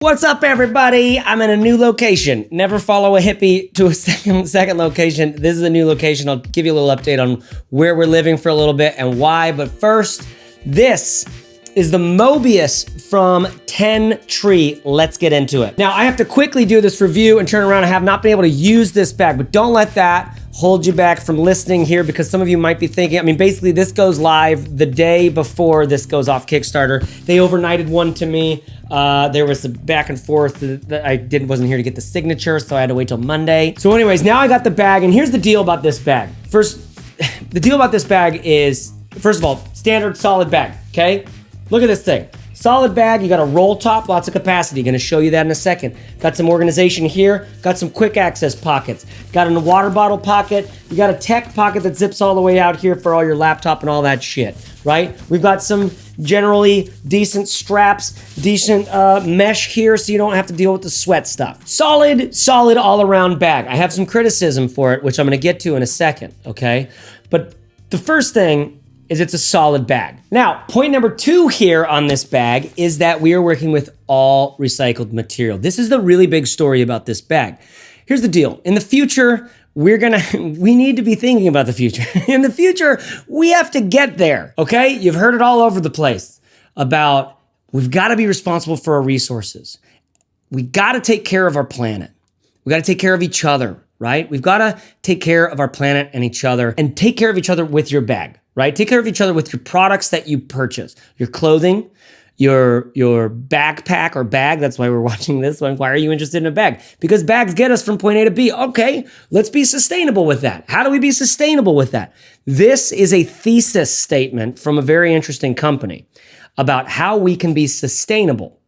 What's up, everybody? I'm in a new location. Never follow a hippie to a second location. This is a new location. I'll give you a little update on where we're living for a little bit and why. But first, this is the Mobius from 10 Tree. Let's get into it. Now, I have to quickly do this review and turn around. I have not been able to use this bag, but don't let that hold you back from listening here, because some of you might be thinking, basically this goes live the day before this goes off Kickstarter. They overnighted one to me. There was a back and forth that I wasn't here to get the signature, so I had to wait till Monday. So anyways, now I got the bag, and here's the deal about this bag. First, the deal about this bag is, first of all, standard solid bag, okay? Look at this thing. Solid bag, you got a roll top, lots of capacity. Gonna show you that in a second. Got some organization here, got some quick access pockets. Got a water bottle pocket, you got a tech pocket that zips all the way out here for all your laptop and all that shit, right? We've got some generally decent straps, decent mesh here so you don't have to deal with the sweat stuff. Solid all around bag. I have some criticism for it, which I'm gonna get to in a second, okay? But the first thing is it's a solid bag. Now, point number 2 here on this bag is that we are working with all recycled material. This is the really big story about this bag. Here's the deal. In the future, we need to be thinking about the future. In the future, we have to get there, okay? You've heard it all over the place about we've got to be responsible for our resources. We got to take care of our planet. We got to take care of each other, right? We've got to take care of our planet and each other, and take care of each other with your bag. Right? Take care of each other with your products that you purchase. Your clothing, your backpack or bag. That's why we're watching this one. Why are you interested in a bag? Because bags get us from point A to B. Okay, let's be sustainable with that. How do we be sustainable with that? This is a thesis statement from a very interesting company about how we can be sustainable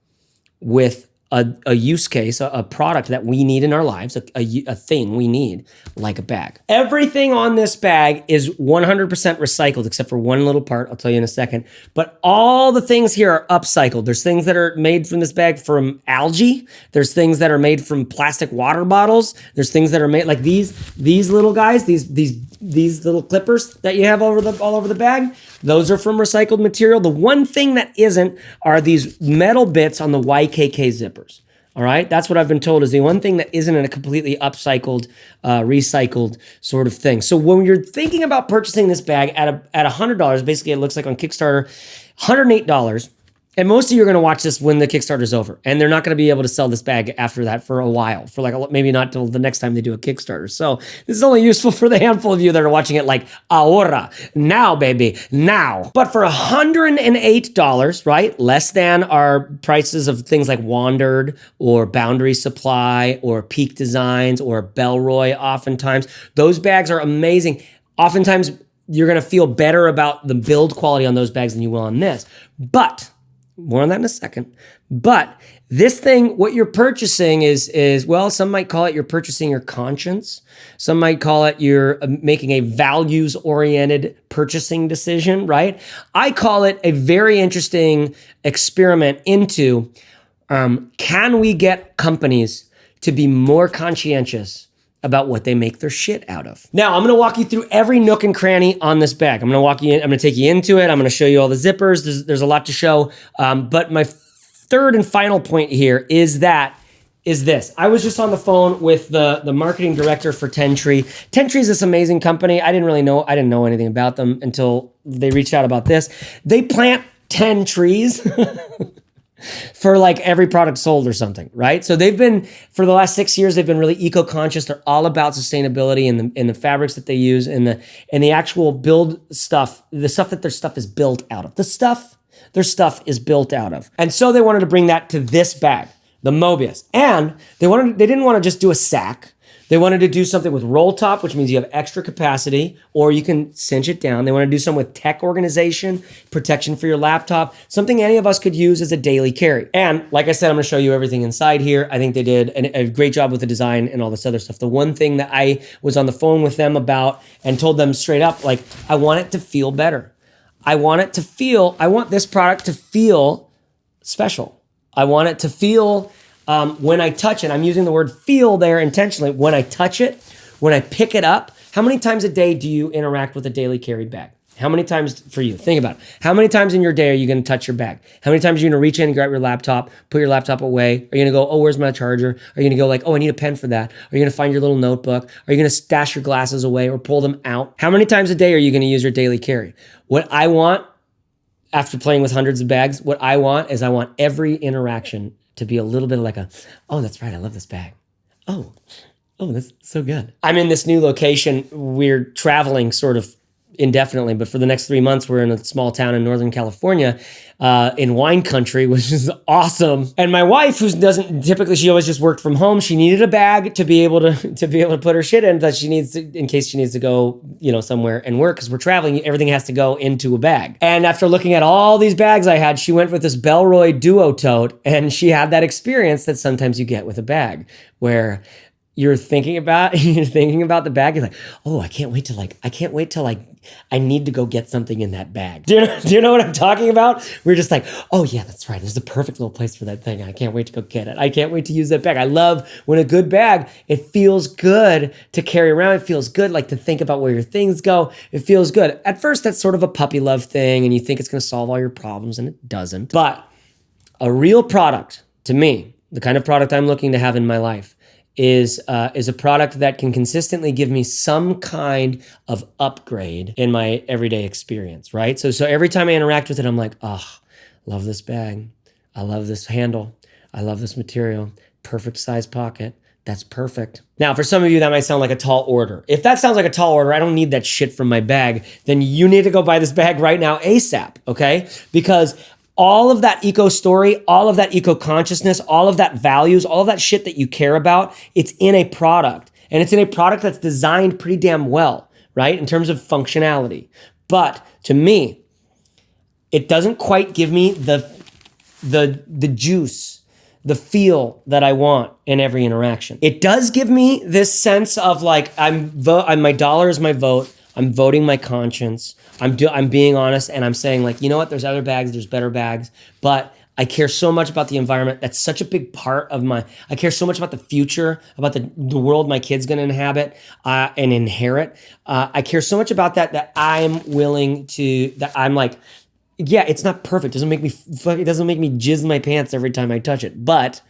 with a use case, a product that we need in our lives, a thing we need, like a bag. Everything on this bag is 100% recycled except for one little part, I'll tell you in a second. But all the things here are upcycled. There's things that are made from this bag from algae. There's things that are made from plastic water bottles. There's things that are made like these little guys, these little clippers that you have all over the bag. Those are from recycled material. The one thing that isn't are these metal bits on the YKK zippers. All right, that's what I've been told is the one thing that isn't in a completely upcycled, recycled sort of thing. So when you're thinking about purchasing this bag at $100, basically it looks like on Kickstarter, $108. And most of you are going to watch this when the Kickstarter's over, and they're not going to be able to sell this bag after that for a while, for like maybe not till the next time they do a Kickstarter. So this is only useful for the handful of you that are watching it like ahora, now, baby, now. But for $108, right, less than our prices of things like Wandered or Boundary Supply or Peak Designs or Bellroy, oftentimes those bags are amazing. Oftentimes you're going to feel better about the build quality on those bags than you will on this, but more on that in a second. But this thing, what you're purchasing is well, some might call it you're purchasing your conscience. Some might call it you're making a values-oriented purchasing decision, right? I call it a very interesting experiment into can we get companies to be more conscientious about what they make their shit out of. Now, I'm gonna walk you through every nook and cranny on this bag. I'm gonna take you into it. I'm gonna show you all the zippers. There's a lot to show. But my third and final point here is this. I was just on the phone with the marketing director for 10 Tree. 10 Tree is this amazing company. I didn't know anything about them until they reached out about this. They plant 10 trees. For like every product sold or something, right? So they've been, for the last 6 years, they've been really eco-conscious. They're all about sustainability in the fabrics that they use and the actual build stuff, the stuff that their stuff is built out of. Their stuff is built out of. And so they wanted to bring that to this bag, the Mobius. And they didn't want to just do a sack. They wanted to do something with roll top, which means you have extra capacity, or you can cinch it down. They want to do something with tech organization, protection for your laptop, something any of us could use as a daily carry. And like I said, I'm going to show you everything inside here. I think they did a great job with the design and all this other stuff. The one thing that I was on the phone with them about and told them straight up, like, I want it to feel better. I want this product to feel special. I want it to feel when I touch it, I'm using the word feel there intentionally. When I touch it, when I pick it up, how many times a day do you interact with a daily carry bag? How many times for you? Think about it. How many times in your day are you going to touch your bag? How many times are you going to reach in and grab your laptop, put your laptop away? Are you going to go, oh, where's my charger? Are you going to go like, oh, I need a pen for that? Are you going to find your little notebook? Are you going to stash your glasses away or pull them out? How many times a day are you going to use your daily carry? What I want, after playing with hundreds of bags, what I want is I want every interaction to be a little bit like oh, that's right, I love this bag. Oh, that's so good. I'm in this new location. We're traveling sort of indefinitely, but for the next 3 months, we're in a small town in Northern California, in wine country, which is awesome. And my wife, who doesn't typically, she always just worked from home. She needed a bag to be able to put her shit in that she needs to, in case she needs to go, somewhere and work. Because we're traveling, everything has to go into a bag. And after looking at all these bags I had, she went with this Bellroy Duo Tote, and she had that experience that sometimes you get with a bag, where you're thinking about the bag. You're like, oh, I can't wait till I need to go get something in that bag. Do you know what I'm talking about? We're just like, oh yeah, that's right. There's a perfect little place for that thing. I can't wait to go get it. I can't wait to use that bag. I love when a good bag, it feels good to carry around. It feels good like to think about where your things go. It feels good. At first, that's sort of a puppy love thing, and you think it's going to solve all your problems, and it doesn't. But a real product, to me, the kind of product I'm looking to have in my life, is a product that can consistently give me some kind of upgrade in my everyday experience, right? So every time I interact with it, I'm like, oh, love this bag. I love this handle. I love this material. Perfect size pocket. That's perfect. Now, for some of you, that might sound like a tall order. If that sounds like a tall order, I don't need that shit from my bag, then you need to go buy this bag right now ASAP, okay? Because all of that eco story, all of that eco consciousness, all of that values, all of that shit that you care about, it's in a product. And it's in a product that's designed pretty damn well, right? In terms of functionality. But to me, it doesn't quite give me the juice, the feel that I want in every interaction. It does give me this sense of like, my dollar is my vote. I'm voting my conscience. I'm being honest, and I'm saying like, you know what? There's other bags, there's better bags, but I care so much about the environment. That's such a big part of I care so much about the future, about the world my kid's gonna inhabit and inherit. I care so much about that I'm willing to, that I'm like, yeah, it's not perfect. It doesn't make me jizz my pants every time I touch it, but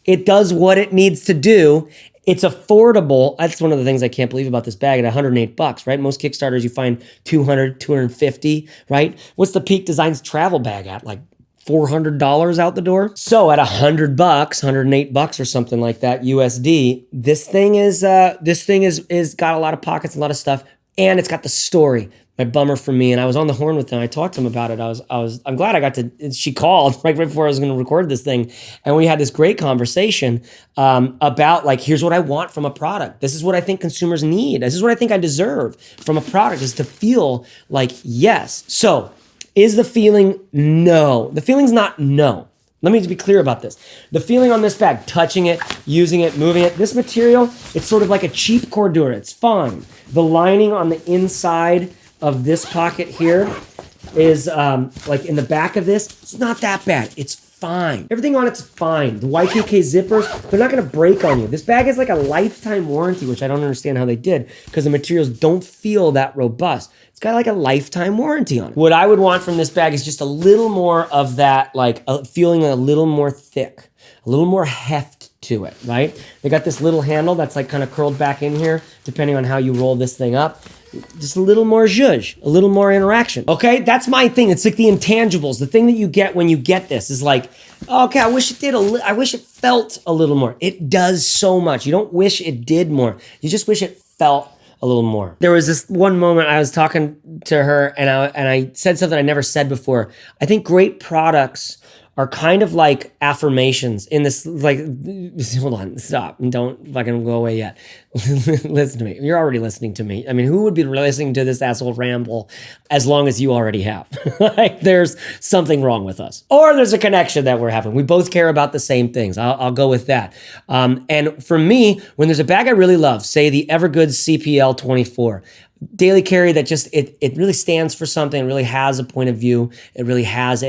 it does what it needs to do. It's affordable. That's one of the things I can't believe about this bag at $108, right? Most Kickstarters you find $200, $250, right? What's the Peak Designs travel bag at? Like $400 out the door? So at $100, $108 or something like that USD, this thing is got a lot of pockets, a lot of stuff, and it's got the story. My bummer for me, and I was on the horn with him. I talked to him about it. I'm glad I got to. She called right before I was going to record this thing, and we had this great conversation about like, here's what I want from a product. This is what I think consumers need. This is what I think I deserve from a product, is to feel like yes. So, is the feeling no? The feeling's not no. Let me just be clear about this. The feeling on this bag, touching it, using it, moving it, this material, it's sort of like a cheap cordura. It's fine. The lining on the inside of this pocket here is like in the back of this, it's not that bad. It's fine. Everything on it's fine. The Y2K zippers, they're not gonna break on you. This bag is like a lifetime warranty, which I don't understand how they did, because the materials don't feel that robust. It's got like a lifetime warranty on it. What I would want from this bag is just a little more of that, like feeling a little more thick, a little more heft to it, right? They got this little handle that's like kind of curled back in here, depending on how you roll this thing up. Just a little more zhuzh, a little more interaction. Okay, that's my thing. It's like the intangibles. The thing that you get when you get this is like, okay, I wish it felt a little more. It does so much. You don't wish it did more. You just wish it felt a little more. There was this one moment I was talking to her, and I said something I never said before. I think great products are kind of like affirmations in this, like, hold on, stop, don't fucking go away yet. Listen to me. You're already listening to me. I mean, who would be listening to this asshole ramble as long as you already have? Like, there's something wrong with us. Or there's a connection that we're having. We both care about the same things. I'll go with that. And for me, when there's a bag I really love, say the Evergood CPL 24, daily carry that just, it really stands for something. It really has a point of view. It really has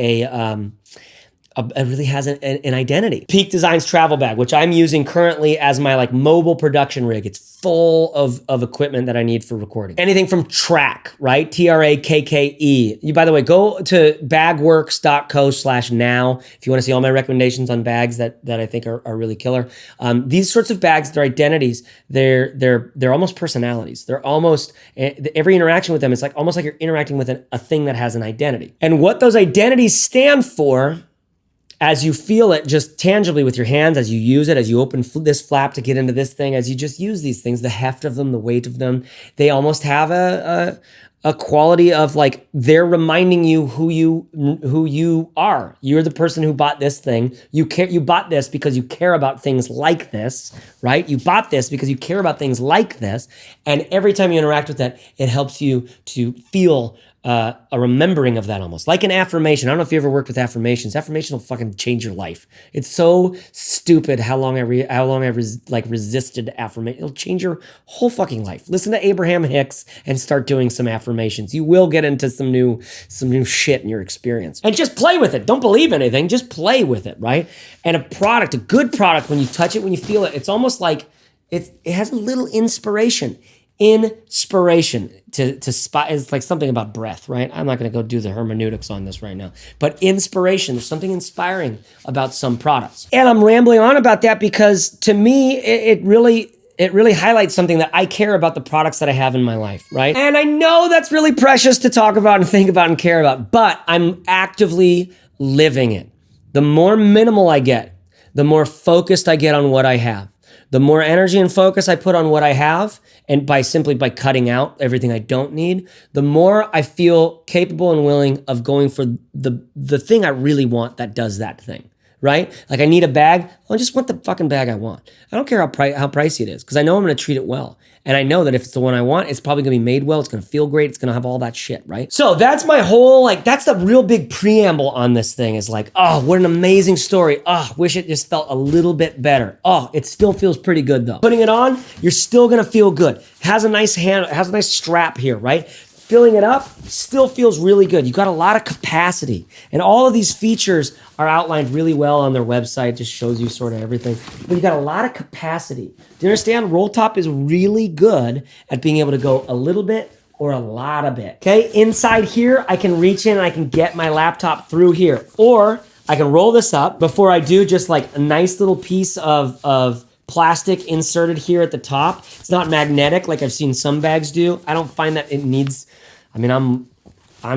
it really has an identity. Peak Designs travel bag, which I'm using currently as my like mobile production rig. It's full of equipment that I need for recording. Anything from Track, right? TRAKKE. You, by the way, go to bagworks.co/now if you want to see all my recommendations on bags that I think are really killer. These sorts of bags, they're identities. They're almost personalities. They're almost, every interaction with them, it's like almost like you're interacting with a thing that has an identity. And what those identities stand for, as you feel it just tangibly with your hands, as you use it, as you open this flap to get into this thing, as you just use these things, the heft of them, the weight of them, they almost have a quality of like, they're reminding you who you are. You're the person who bought this thing. You bought this because you care about things like this, right? You bought this because you care about things like this. And every time you interact with that, it helps you to feel a remembering of that, almost like an affirmation. I don't know if you ever worked with affirmations. Affirmation will fucking change your life. It's so stupid how long I resisted affirmation. It'll change your whole fucking life. Listen to Abraham Hicks and start doing some affirmations. You will get into some new shit in your experience. And just play with it. Don't believe anything. Just play with it, right? And a good product, when you touch it, when you feel it, it's almost like it has a little inspiration to spot. It's like something about breath, right? I'm not going to go do the hermeneutics on this right now, but inspiration, there's something inspiring about some products. And I'm rambling on about that because to me, it really highlights something that I care about the products that I have in my life, right? And I know that's really precious to talk about and think about and care about, but I'm actively living it. The more minimal I get, the more focused I get on what I have. The more energy and focus I put on what I have, and by cutting out everything I don't need, the more I feel capable and willing of going for the thing I really want that does that thing, right? Like I need a bag, I just want the fucking bag I want. I don't care how pricey it is, because I know I'm gonna treat it well. And I know that if it's the one I want, it's probably gonna be made well, it's gonna feel great, it's gonna have all that shit, right? So that's my whole, that's the real big preamble on this thing, is like, oh, what an amazing story. Oh, wish it just felt a little bit better. Oh, it still feels pretty good though. Putting it on, you're still gonna feel good. Has a nice handle, has a nice strap here, right? Filling it up still feels really good. You got a lot of capacity. And all of these features are outlined really well on their website. Just shows you sort of everything. But you got a lot of capacity. Do you understand? Roll Top is really good at being able to go a little bit or a lot of it. Okay, inside here, I can reach in and I can get my laptop through here. Or I can roll this up. Before I do, just like a nice little piece of plastic inserted here at the top. It's not magnetic like I've seen some bags do. I don't find that it needs, I'm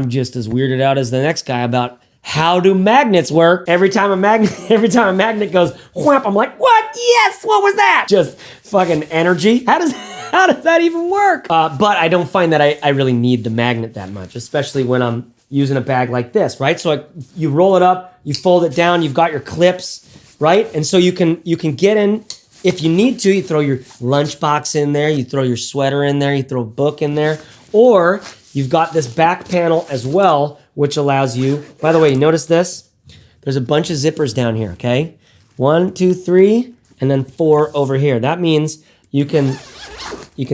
just as weirded out as the next guy about how do magnets work. Every time a magnet goes whap, I'm like, what? Yes, what was that? Just fucking energy. How does that even work? But I don't find that I really need the magnet that much, especially when I'm using a bag like this, right? So you roll it up, you fold it down, you've got your clips, right? And so you can get in. If you need to, you throw your lunchbox in there, you throw your sweater in there, you throw a book in there, or you've got this back panel as well, which allows you, by the way, you notice this? There's a bunch of zippers down here, okay? 1, 2, 3, and then 4 over here. That means you can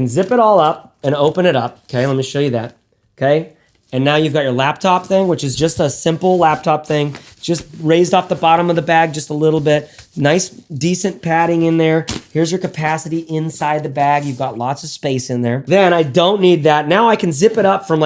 zip it all up and open it up, okay? Let me show you that, okay? And now you've got your laptop thing, which is just a simple laptop thing, just raised off the bottom of the bag just a little bit. Nice, decent padding in there. Here's your capacity inside the bag. You've got lots of space in there. Then I don't need that. Now I can zip it up from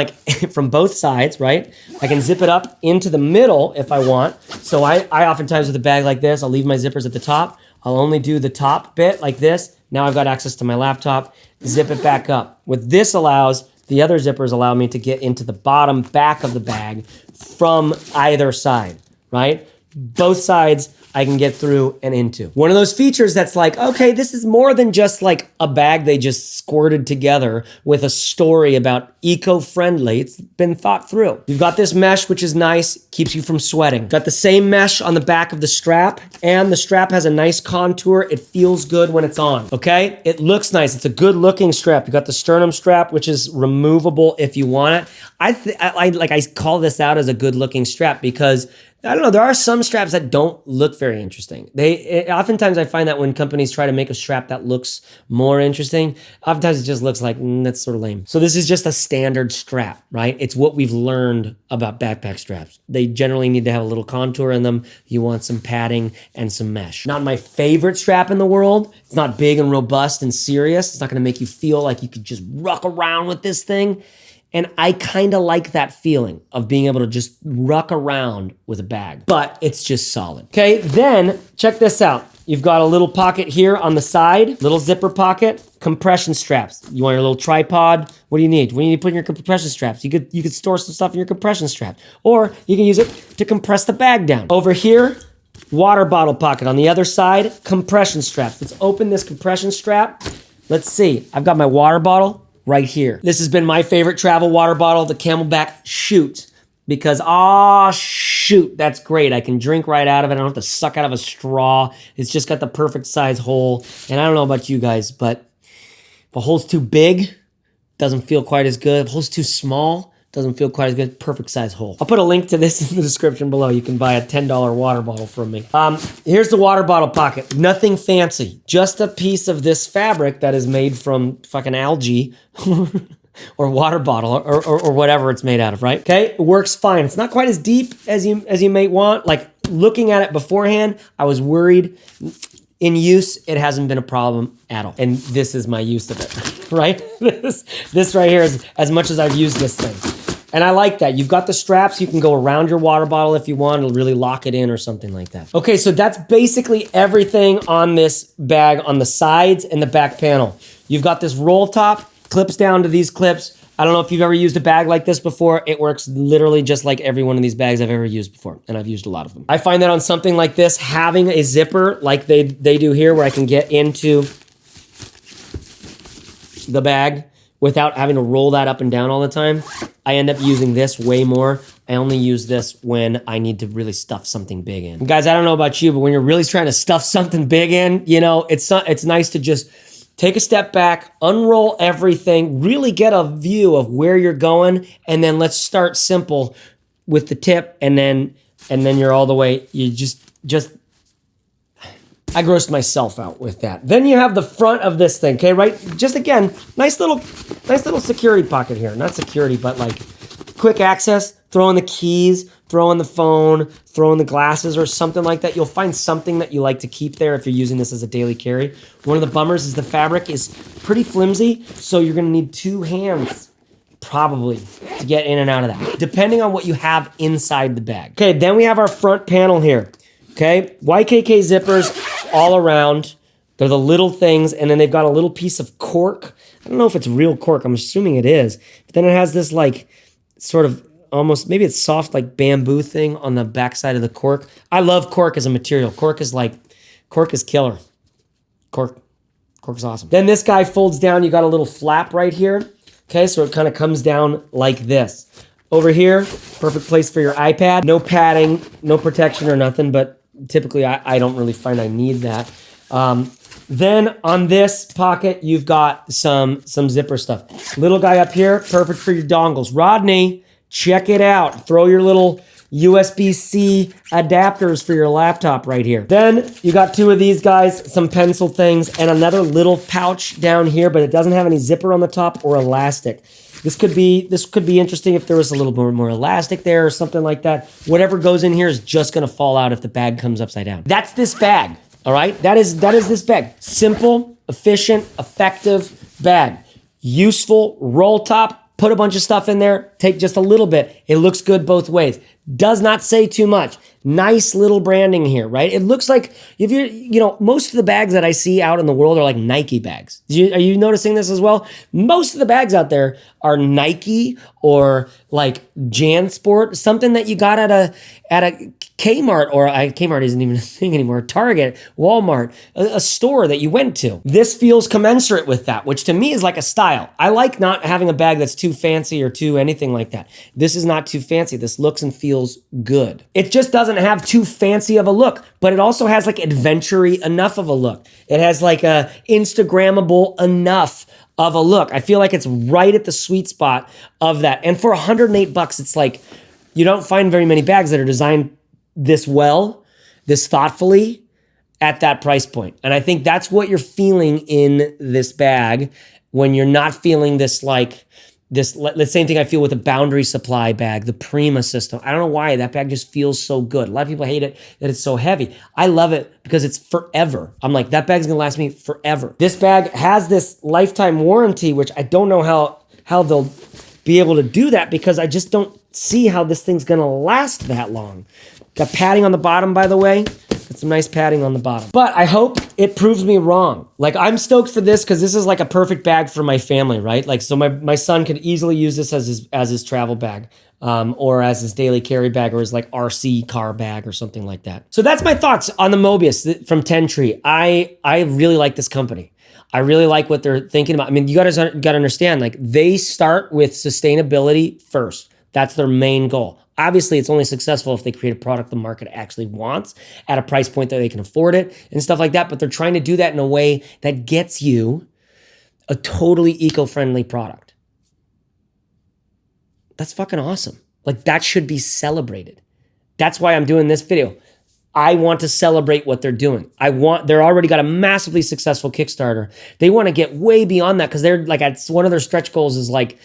from both sides, right? I can zip it up into the middle if I want. So I oftentimes with a bag like this, I'll leave my zippers at the top. I'll only do the top bit like this. Now I've got access to my laptop. Zip it back up. What this allows, the other zippers allow me to get into the bottom back of the bag from either side, right? Both sides I can get through and into. One of those features that's like, okay, this is more than just like a bag they just squirted together with a story about eco-friendly. It's been thought through. You've got this mesh, which is nice, keeps you from sweating. Got the same mesh on the back of the strap, and the strap has a nice contour. It feels good when it's on, okay? It looks nice. It's a good looking strap. You got the sternum strap, which is removable if you want it. I call this out as a good looking strap because I don't know. There are some straps that don't look very interesting. Oftentimes I find that when companies try to make a strap that looks more interesting, oftentimes it just looks like, that's sort of lame. So this is just a standard strap, right? It's what we've learned about backpack straps. They generally need to have a little contour in them. You want some padding and some mesh. Not my favorite strap in the world. It's not big and robust and serious. It's not gonna make you feel like you could just ruck around with this thing. And I kind of like that feeling of being able to just ruck around with a bag, but it's just solid. Okay, then check this out. You've got a little pocket here on the side, little zipper pocket, compression straps. You want your little tripod? What do you need? What do you need to put in your compression straps? You could store some stuff in your compression strap, or you can use it to compress the bag down. Over here, water bottle pocket. On the other side, compression straps. Let's open this compression strap. Let's see, I've got my water bottle right here. This has been my favorite travel water bottle, the Camelback Chute, because, shoot, that's great. I can drink right out of it. I don't have to suck out of a straw. It's just got the perfect size hole. And I don't know about you guys, but if a hole's too big, doesn't feel quite as good. If a hole's too small, doesn't feel quite as good. Perfect size hole. I'll put a link to this in the description below. You can buy a $10 water bottle from me. Here's the water bottle pocket. Nothing fancy. Just a piece of this fabric that is made from fucking algae or water bottle or whatever it's made out of, right? Okay, it works fine. It's not quite as deep as you may want. Like looking at it beforehand, I was worried. In use, it hasn't been a problem at all. And this is my use of it, right? This right here is as much as I've used this thing. And I like that. You've got the straps. You can go around your water bottle if you want. It'll really lock it in or something like that. Okay, so that's basically everything on this bag on the sides and the back panel. You've got this roll top, clips down to these clips. I don't know if you've ever used a bag like this before. It works literally just like every one of these bags I've ever used before, and I've used a lot of them. I find that on something like this, having a zipper like they do here where I can get into the bag without having to roll that up and down all the time, I end up using this way more. I only use this when I need to really stuff something big in. And guys, I don't know about you, but when you're really trying to stuff something big in, you know, it's nice to just take a step back, unroll everything, really get a view of where you're going, and then let's start simple with the tip, and then you're all the way. You just I grossed myself out with that. Then you have the front of this thing, okay, right? Just again, nice little security pocket here. Not security, but like quick access. Throw in the keys, throw in the phone, throw in the glasses or something like that. You'll find something that you like to keep there if you're using this as a daily carry. One of the bummers is the fabric is pretty flimsy, so you're gonna need 2 hands probably to get in and out of that, depending on what you have inside the bag. Okay, then we have our front panel here. Okay, YKK zippers all around. They're the little things, and then they've got a little piece of cork. I don't know if it's real cork. I'm assuming it is. But then it has this like sort of almost, maybe it's soft like bamboo thing on the backside of the cork. I love cork as a material. Cork is killer. Cork is awesome. Then this guy folds down. You got a little flap right here. Okay, so it kind of comes down like this. Over here, perfect place for your iPad. No padding, no protection or nothing, but typically I don't really find I need that. Then on this pocket, you've got some zipper stuff. Little guy up here, perfect for your dongles. Rodney, check it out. Throw your little USB-C adapters for your laptop right here. Then you got 2 of these guys, some pencil things, and another little pouch down here, but it doesn't have any zipper on the top or elastic. This could be interesting if there was a little more elastic there or something like that. Whatever goes in here is just gonna fall out if the bag comes upside down. That's this bag, all right? That is this bag. Simple, efficient, effective bag. Useful, roll top, put a bunch of stuff in there, take just a little bit. It looks good both ways. Does not say too much. Nice little branding here, right? It looks like, if most of the bags that I see out in the world are like Nike bags. Are you noticing this as well? Most of the bags out there are Nike or like JanSport, something that you got at a Kmart, or Kmart isn't even a thing anymore, Target, Walmart, a store that you went to. This feels commensurate with that, which to me is like a style. I like not having a bag that's too fancy or too anything like that. This is not too fancy. This looks and feels good. It just doesn't have too fancy of a look, but it also has like adventure-y enough of a look. It has like a Instagrammable enough of a look. I feel like it's right at the sweet spot of that. And for $108, it's like, you don't find very many bags that are designed this well, this thoughtfully at that price point. And I think that's what you're feeling in this bag when you're not feeling this like the same thing I feel with a Boundary Supply bag, the Prima system. I don't know why that bag just feels so good. A lot of people hate it that it's so heavy. I love it because it's forever. I'm like, that bag's gonna last me forever. This bag has this lifetime warranty, which I don't know how they'll be able to do that because I just don't see how this thing's gonna last that long. Got padding on the bottom, by the way. Got some nice padding on the bottom. But I hope it proves me wrong. Like, I'm stoked for this because this is like a perfect bag for my family, right? Like, so my son could easily use this as his travel bag, or as his daily carry bag, or his like RC car bag or something like that. So that's my thoughts on the Mobius from 10 Tree. I really like this company. I really like what they're thinking about. I mean, you gotta understand, like, they start with sustainability first. That's their main goal. Obviously, it's only successful if they create a product the market actually wants at a price point that they can afford it and stuff like that. But they're trying to do that in a way that gets you a totally eco-friendly product. That's fucking awesome. Like, that should be celebrated. That's why I'm doing this video. I want to celebrate what they're doing. They're already got a massively successful Kickstarter. They want to get way beyond that because they're like, one of their stretch goals is like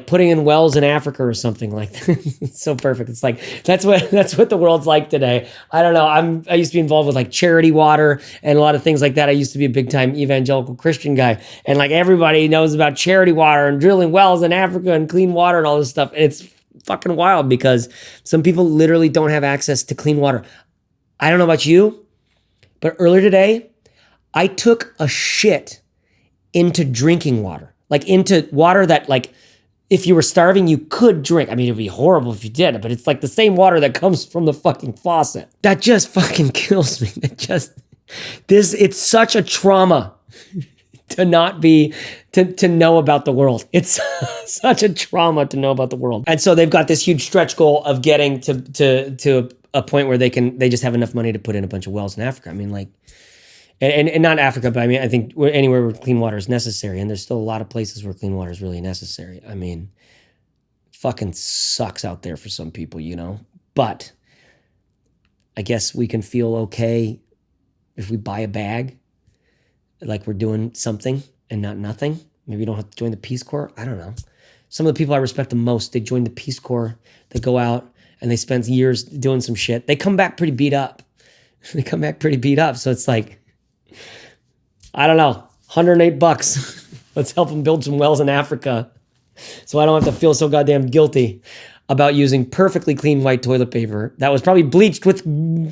putting in wells in Africa or something like that. It's so perfect. It's like, that's what the world's like today. I don't know. I used to be involved with like charity water and a lot of things like that. I used to be a big time evangelical Christian guy. And like, everybody knows about charity water and drilling wells in Africa and clean water and all this stuff. And it's fucking wild because some people literally don't have access to clean water. I don't know about you, but earlier today, I took a shit into drinking water, like into water that, like, if you were starving, you could drink. I mean, it'd be horrible if you did, but it's like the same water that comes from the fucking faucet. That just fucking kills me. It's such a trauma to not be, to know about the world. It's such a trauma to know about the world. And so they've got this huge stretch goal of getting to a point where they just have enough money to put in a bunch of wells in Africa. I mean, like, and not Africa, but I mean, I think anywhere where clean water is necessary, and there's still a lot of places where clean water is really necessary. I mean, fucking sucks out there for some people, you know? But I guess we can feel okay if we buy a bag, like we're doing something and not nothing. Maybe you don't have to join the Peace Corps. I don't know. Some of the people I respect the most, they join the Peace Corps, they go out and they spend years doing some shit. They come back pretty beat up. So it's like, I don't know, $108. Let's help them build some wells in Africa so I don't have to feel so goddamn guilty about using perfectly clean white toilet paper that was probably bleached with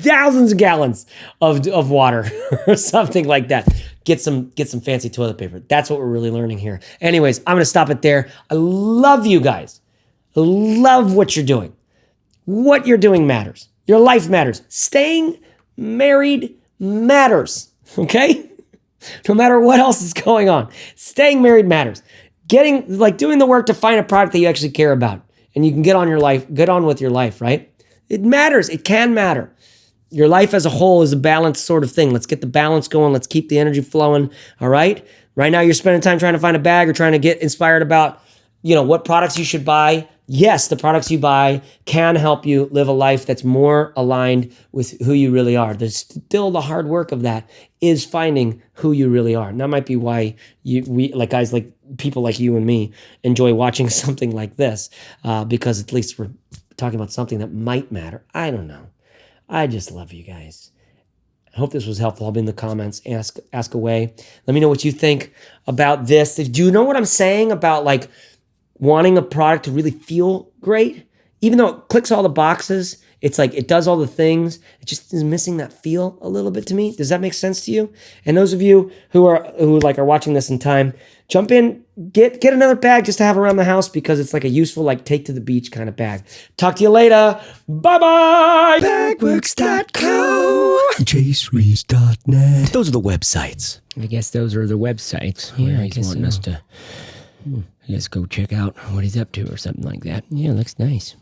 thousands of gallons of water or something like that. Get some fancy toilet paper. That's what we're really learning here. Anyways, I'm gonna stop it there. I love you guys. I love what you're doing. What you're doing matters. Your life matters. Staying married matters, okay? No matter what else is going on, staying married matters. Doing the work to find a product that you actually care about and you can get on with your life, right? It matters. It can matter. Your life as a whole is a balanced sort of thing. Let's get the balance going. Let's keep the energy flowing, all right? Right now, you're spending time trying to find a bag or trying to get inspired about, what products you should buy. Yes, the products you buy can help you live a life that's more aligned with who you really are. There's still the hard work of that is finding who you really are. And that might be why people like you and me enjoy watching something like this, because at least we're talking about something that might matter. I don't know. I just love you guys. I hope this was helpful. I'll be in the comments. Ask away. Let me know what you think about this. Do you know what I'm saying about like wanting a product to really feel great? Even though it clicks all the boxes, it's like it does all the things, it just is missing that feel a little bit to me. Does that make sense to you? And those of you who are watching this in time, jump in, get another bag just to have around the house because it's like a useful, like, take to the beach kind of bag. Talk to you later. Bye-bye. Bagworks.co. JaceReese.net. Those are the websites. I guess those are the websites. Yeah, I guess wanting us to, I guess, go check out what he's up to or something like that. Yeah, looks nice.